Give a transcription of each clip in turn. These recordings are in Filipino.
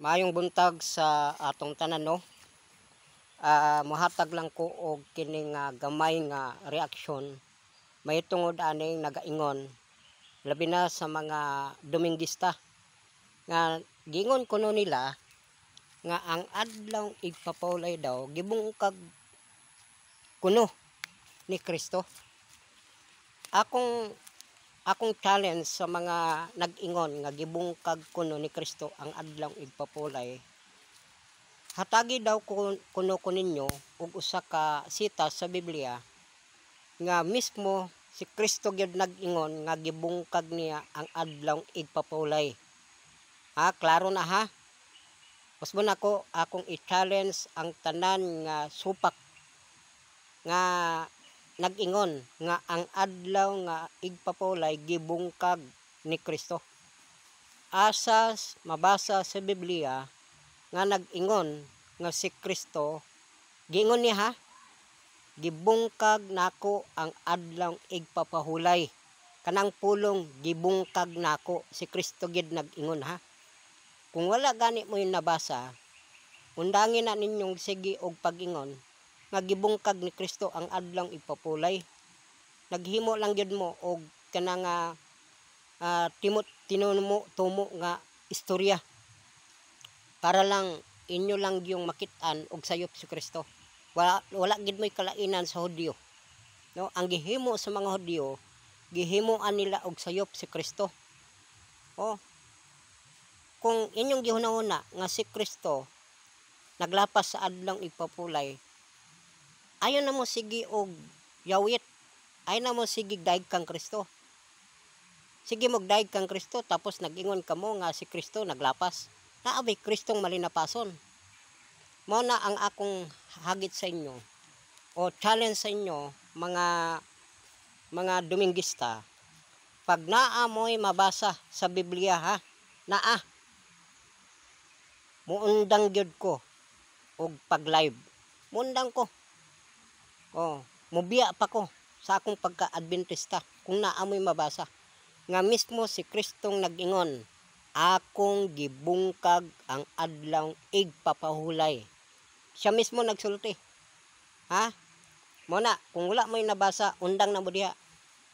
Maayong buntag sa atong tanan no. Mohatag lang ko og kining gamay nga reaksyon may tungod aning nagaingon labi na sa mga Dominguista nga gingon kuno nila nga ang adlaw igpapawlay daw gibungkag kuno ni Kristo. Akong challenge sa mga nag-ingon nga gibungkag kuno ni Kristo ang adlaw igpapulay. Hatagi daw kuno ninyo og usa ka sita sa Biblia nga mismo si Kristo gyud nag-ingon nga gibungkag niya ang adlaw igpapulay. Klaro na ha. Mas mo nako akong i-challenge ang tanan nga supak nga nag-ingon nga ang adlaw nga igpapulay gibungkag ni Kristo. Asas mabasa sa Biblia nga nag-ingon nga si Kristo giingon niya ha, gibungkag nako ang adlaw igpapahulay. Kanang pulong gibungkag nako, si Kristo gid nag-ingon ha. Kung wala gani mo yung nabasa, undangin na ninyong sige og pag-ingon nga gibungkag ni Kristo ang adlaw igpapulay. Naghimo lang gyud mo og kanang tinumo nga istorya para lang inyo lang yung makit-an og sayop si Kristo. Wala gid mo'y kalainan sa Hudyo. No, ang gihimo sa mga Hudyo, gihimuan nila og sayop si Kristo. Kung inyong gihunahuna nga si Kristo naglapas sa adlaw igpapulay, ayon na mo sige og yawit, ayon na mo sige daig kang Kristo. Sige mo daig kang Kristo tapos nag-ingon kamo nga si Kristo naglapas. Naabay Kristong malinapason. Mao na ang akong hagit sa inyo o challenge sa inyo mga Dominguista. Pag naa mo'y mabasa sa Biblia ha, muundang gyud ko og pag-live. Muundang ko. Mubiya pa ko sa akong pagka-Adventista kung naa mo'y mabasa nga mismo si Kristong nag-ingon, akong gibungkag ang adlaw igpapahulay. Siya mismo nagsulti. Mo na, kung wala mo'y nabasa, undang na mo diha.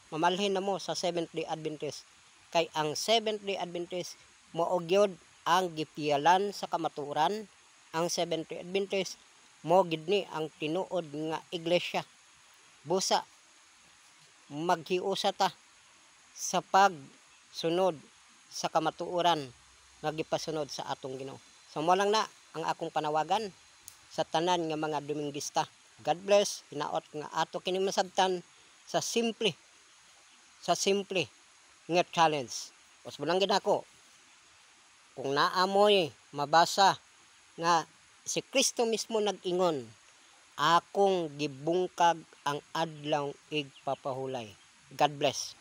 Mamalhin na mo sa Seventh-day Adventist. Kay ang Seventh-day Adventist mao gyud ang gipiyalan sa kamaturan. Ang Seventh-day Adventist mo gid ni ang tinuod nga iglesia. Busa maghiusa ta sa pagsunod sa kamatuoran nga gipasunod sa atong Ginoo. So mo lang na ang akong panawagan sa tanan nga mga Dominguista. God bless. Hinaot nga ato kini masabtan sa simple nga challenge. Os lang gid ako. Kung naamoy mabasa nga si Kristo mismo nag-ingon, akong gibungkag ang adlaw igpapahulay. God bless.